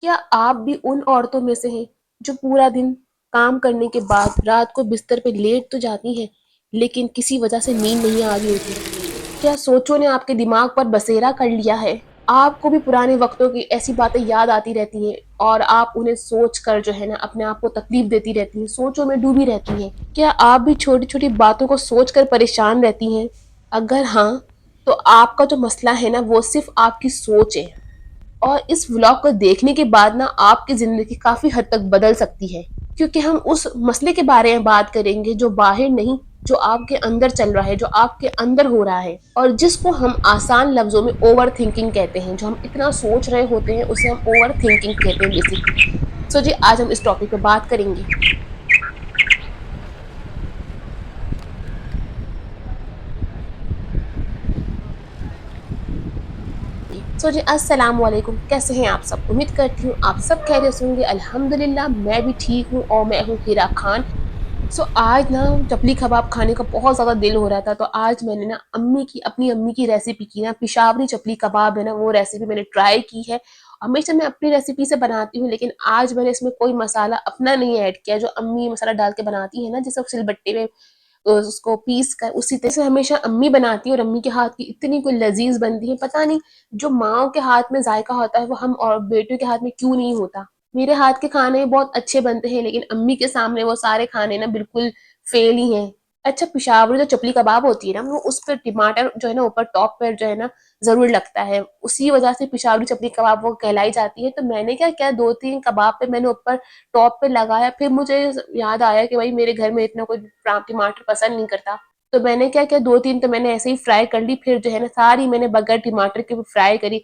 کیا آپ بھی ان عورتوں میں سے ہیں جو پورا دن کام کرنے کے بعد رات کو بستر پہ لیٹ تو جاتی ہیں لیکن کسی وجہ سے نیند نہیں آ رہی ہوتی؟ کیا سوچوں نے آپ کے دماغ پر بسیرا کر لیا ہے؟ آپ کو بھی پرانے وقتوں کی ایسی باتیں یاد آتی رہتی ہیں اور آپ انہیں سوچ کر جو ہے نا اپنے آپ کو تکلیف دیتی رہتی ہیں، سوچوں میں ڈوبی رہتی ہیں؟ کیا آپ بھی چھوٹی چھوٹی باتوں کو سوچ کر پریشان رہتی ہیں؟ اگر ہاں تو آپ کا جو مسئلہ ہے نا وہ صرف آپ کی سوچ ہے، اور اس ولاگ کو دیکھنے کے بعد نا آپ کی زندگی کافی حد تک بدل سکتی ہے، کیونکہ ہم اس مسئلے کے بارے میں بات کریں گے جو باہر نہیں، جو آپ کے اندر چل رہا ہے، جو آپ کے اندر ہو رہا ہے، اور جس کو ہم آسان لفظوں میں اوور تھنکنگ کہتے ہیں۔ جو ہم اتنا سوچ رہے ہوتے ہیں اسے ہم اوور تھنکنگ کہتے ہیں بیسکلی۔ سو جی آج ہم اس ٹاپک پہ بات کریں گے۔ سو جی السلام علیکم، کیسے ہیں آپ سب؟ امید کرتی ہوں آپ سب خیریت سے ہوں گے۔ الحمدللہ میں بھی ٹھیک ہوں، اور میں ہوں ہیرا خان۔ آج نا چپلی کباب کھانے کا بہت زیادہ دل ہو رہا تھا، تو آج میں نے نا اپنی امی کی ریسیپی کی نا پشاوری چپلی کباب ہے نا، وہ ریسیپی میں نے ٹرائی کی ہے۔ ہمیشہ میں اپنی ریسیپی سے بناتی ہوں، لیکن آج میں نے اس میں کوئی مسالہ اپنا نہیں ایڈ کیا، جو امی مسالہ ڈال کے بناتی ہے نا، جیسے سل بٹے میں اس کو پیس کر، اسی طرح سے ہمیشہ امی بناتی ہیں، اور امی کے ہاتھ کی اتنی کوئی لذیذ بنتی ہے، پتہ نہیں جو ماؤں کے ہاتھ میں ذائقہ ہوتا ہے وہ ہم اور بیٹوں کے ہاتھ میں کیوں نہیں ہوتا۔ میرے ہاتھ کے کھانے بہت اچھے بنتے ہیں، لیکن امی کے سامنے وہ سارے کھانے نا بالکل فیل ہی ہیں۔ اچھا، پشاور جو چپلی کباب ہوتی ہے نا، وہ اس پہ ٹماٹر جو ہے نا اوپر ٹاپ پر جو ہے نا ضرور لگتا ہے، اسی وجہ سے پشاوری چپلی کباب وہ کہلائی جاتی ہے۔ تو میں نے کیا کیا، دو تین کباب پہ میں نے اوپر ٹاپ پہ لگایا، پھر مجھے یاد آیا کہ بھائی میرے گھر میں اتنا کوئی ٹماٹر پسند نہیں کرتا، تو میں نے کیا کیا، دو تین تو میں نے ایسے ہی فرائی کر لی، پھر جو ہے نا ساری میں نے بغیر ٹماٹر کے فرائی کری۔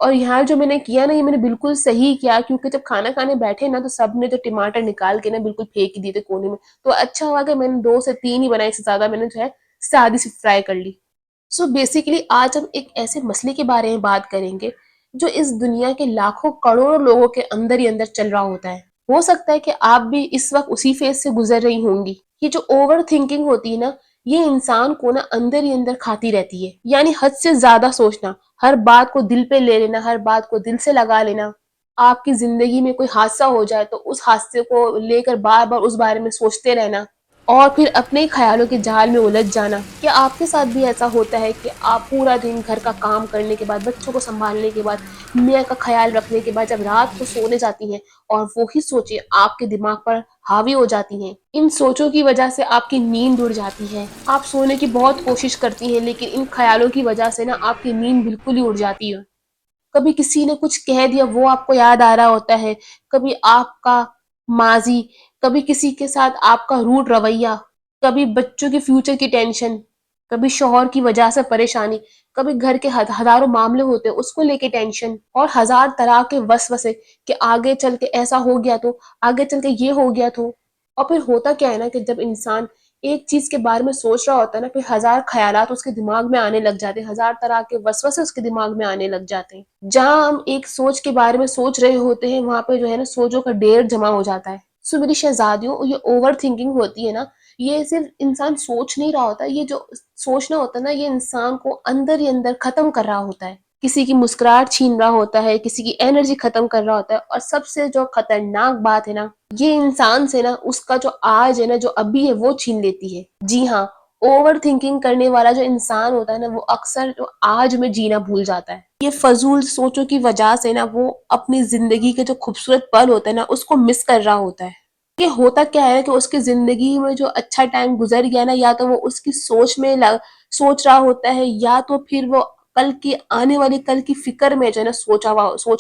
اور یہاں جو میں نے کیا نا، یہ میں نے بالکل صحیح کیا، کیونکہ جب کھانا کھانے بیٹھے نا تو سب نے جو ٹماٹر نکال کے نا بالکل پھینک دیے تھے کونے میں، تو اچھا ہوا کہ میں نے دو سے تین ہی بنائی، سے زیادہ میں نے جو ہے سادی سی فرائی کر لی۔ بیسیکلی آج ہم ایک ایسے مسئلے کے بارے میں بات کریں گے جو اس دنیا کے لاکھوں کروڑوں لوگوں کے اندر ہی اندر چل رہا ہوتا ہے۔ ہو سکتا ہے کہ آپ بھی اس وقت اسی فیز سے گزر رہی ہوں گی۔ یہ جو اوور تھنکنگ ہوتی ہے نا، یہ انسان کو نا اندر ہی اندر کھاتی رہتی ہے، یعنی حد سے زیادہ سوچنا، ہر بات کو دل پہ لے لینا، ہر بات کو دل سے لگا لینا۔ آپ کی زندگی میں کوئی حادثہ ہو جائے تو اس حادثے کو لے کر بار بار اس بارے میں سوچتے رہنا، اور پھر اپنے ہی خیالوں کے جال میں الجھ جانا۔ کیا آپ کے ساتھ بھی ایسا ہوتا ہے کہ آپ پورا دن گھر کا کام کرنے کے بعد، بچوں کو سنبھالنے کے بعد، میاں کا خیال رکھنے کے بعد، جب رات کو سونے جاتی ہیں اور وہی سوچیں آپ کے دماغ پر حاوی ہو جاتی ہیں؟ ان سوچوں کی وجہ سے آپ کی نیند اڑ جاتی ہے، آپ سونے کی بہت کوشش کرتی ہیں، لیکن ان خیالوں کی وجہ سے نا آپ کی نیند بالکل ہی اڑ جاتی ہے۔ کبھی کسی نے کچھ کہہ دیا وہ آپ کو یاد آ رہا ہوتا ہے، کبھی آپ کا ماضی، کبھی کسی کے ساتھ آپ کا روڈ رویہ، کبھی بچوں کے فیوچر کی ٹینشن، کبھی شوہر کی وجہ سے پریشانی، کبھی گھر کے ہزاروں معاملے ہوتے ہیں اس کو لے کے ٹینشن، اور ہزار طرح کے وسوسے کہ آگے چل کے ایسا ہو گیا تو، آگے چل کے یہ ہو گیا تو۔ اور پھر ہوتا کیا ہے نا کہ جب انسان ایک چیز کے بارے میں سوچ رہا ہوتا ہے نا، پھر ہزار خیالات اس کے دماغ میں آنے لگ جاتے ہیں، ہزار طرح کے وسوسے اس کے دماغ میں آنے لگ جاتے ہیں۔ جہاں ہم ایک سوچ کے بارے میں سوچ رہے ہوتے ہیں، وہاں پہ جو ہے نا سوچوں کا ڈھیر جمع ہو جاتا ہے۔ میری شہزادیوں، یہ اوور تھنکنگ ہوتی ہے نا، یہ صرف انسان سوچ نہیں رہا ہوتا، یہ جو سوچنا ہوتا ہے نا، یہ انسان کو اندر ہی اندر ختم کر رہا ہوتا ہے، کسی کی مسکراہٹ چھین رہا ہوتا ہے، کسی کی انرجی ختم کر رہا ہوتا ہے، اور سب سے جو خطرناک بات ہے نا، یہ انسان سے نا اس کا جو آج ہے نا، جو ابھی ہے وہ چھین لیتی ہے۔ جی ہاں، اوور تھنکنگ کرنے والا جو انسان ہوتا ہے نا، وہ اکثر جو آج میں جینا بھول جاتا ہے۔ یہ فضول سوچوں کی وجہ سے نا وہ اپنی زندگی کے جو خوبصورت پل ہوتا ہے نا اس کو مس کر رہا ہوتا ہے۔ کہ ہوتا کیا ہے کہ اس کی زندگی میں جو اچھا ٹائم گزر گیا نا، یا تو وہ اس کی سوچ میں سوچ رہا ہوتا ہے، یا تو پھر وہ کل کی آنے والی کل کی فکر میں جو ہے نا سوچ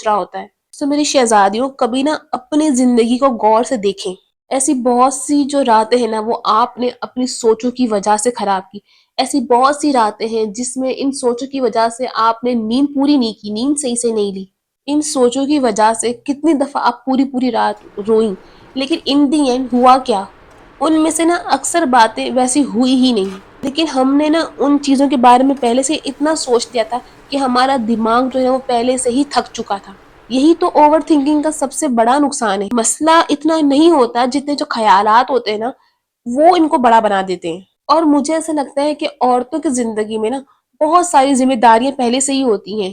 رہا ہوتا ہے۔ میری شہزادیوں، کبھی نا اپنی زندگی کو غور سے دیکھیں۔ ایسی بہت سی جو راتیں ہیں نا وہ آپ نے اپنی سوچوں کی وجہ سے خراب کی، ایسی بہت سی راتیں ہیں جس میں ان سوچوں کی وجہ سے آپ نے نیند پوری نہیں کی، نیند صحیح سے نہیں لی۔ ان سوچوں کی وجہ سے کتنی دفعہ آپ پوری پوری رات روئیں، لیکن ان دی اینڈ ہوا کیا؟ ان میں سے نا اکثر باتیں ویسی ہوئی ہی نہیں، لیکن ہم نے نا ان چیزوں کے بارے میں پہلے سے اتنا سوچ لیا تھا کہ ہمارا دماغ جو ہے وہ پہلے سے ہی تھک چکا تھا۔ یہی تو اوور تھنکنگ کا سب سے بڑا نقصان ہے۔ مسئلہ اتنا نہیں ہوتا، جتنے جو خیالات ہوتے ہیں نا وہ ان کو بڑا بنا دیتے ہیں۔ اور مجھے ایسا لگتا ہے کہ عورتوں کی زندگی میں نا بہت ساری ذمہ داریاں پہلے سے ہی ہوتی ہیں،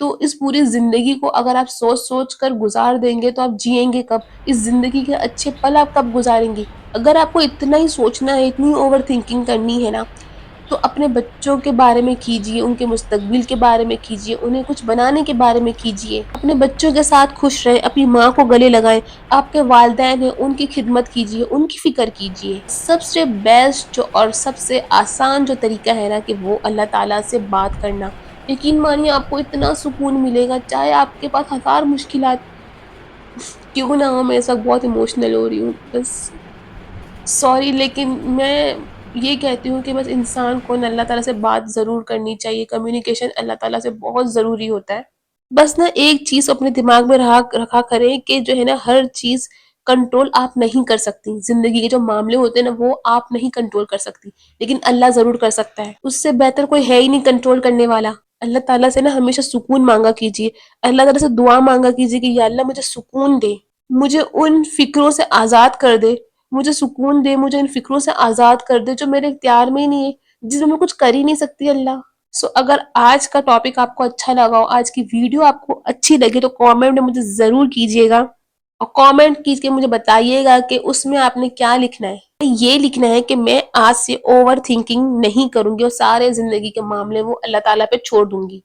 تو اس پوری زندگی کو اگر آپ سوچ سوچ کر گزار دیں گے تو آپ جئیں گے کب؟ اس زندگی کے اچھے پل آپ کب گزاریں گے؟ اگر آپ کو اتنا ہی سوچنا ہے، اتنی اوور تھنکنگ کرنی ہے نا، تو اپنے بچوں کے بارے میں کیجئے، ان کے مستقبل کے بارے میں کیجئے، انہیں کچھ بنانے کے بارے میں کیجئے، اپنے بچوں کے ساتھ خوش رہیں، اپنی ماں کو گلے لگائیں، آپ کے والدین ہیں ان کی خدمت کیجئے، ان کی فکر کیجئے۔ سب سے بیسٹ جو اور سب سے آسان جو طریقہ ہے نا کہ وہ اللہ تعالیٰ سے بات کرنا، یقین مانیے آپ کو اتنا سکون ملے گا، چاہے آپ کے پاس ہزار مشکلات کیوں نہ ہو۔ میں اس وقت بہت ایموشنل ہو رہی ہوں، بس سوری، لیکن میں یہ کہتی ہوں کہ بس انسان کو نا اللہ تعالیٰ سے بات ضرور کرنی چاہیے، کمیونیکیشن اللہ تعالیٰ سے بہت ضروری ہوتا ہے۔ بس نا ایک چیز اپنے دماغ میں رکھا کریں کہ جو ہے نا ہر چیز کنٹرول آپ نہیں کر سکتی، زندگی کے جو معاملے ہوتے ہیں نا وہ آپ نہیں کنٹرول کر سکتی، لیکن اللہ ضرور کر سکتا ہے۔ اس سے بہتر کوئی ہے ہی نہیں کنٹرول کرنے والا۔ اللہ تعالیٰ سے نا ہمیشہ سکون مانگا کیجیے، اللہ تعالیٰ سے دعا مانگا کیجیے کہ یا اللہ مجھے سکون دے، مجھے ان فکروں سے آزاد کر دے، مجھے سکون دے، مجھے ان فکروں سے آزاد کر دے جو میرے اختیار میں ہی نہیں ہے، جس میں میں کچھ کر ہی نہیں سکتی اللہ۔ اگر آج کا ٹاپک آپ کو اچھا لگا ہو، آج کی ویڈیو آپ کو اچھی لگے تو کامنٹ میں مجھے ضرور کیجیے گا، اور کامنٹ کیج کے مجھے بتائیے گا کہ اس میں آپ نے کیا لکھنا ہے۔ یہ لکھنا ہے کہ میں آج سے اوور تھنکنگ نہیں کروں گی اور سارے زندگی کے معاملے وہ اللہ تعالیٰ پہ چھوڑ دوں گی۔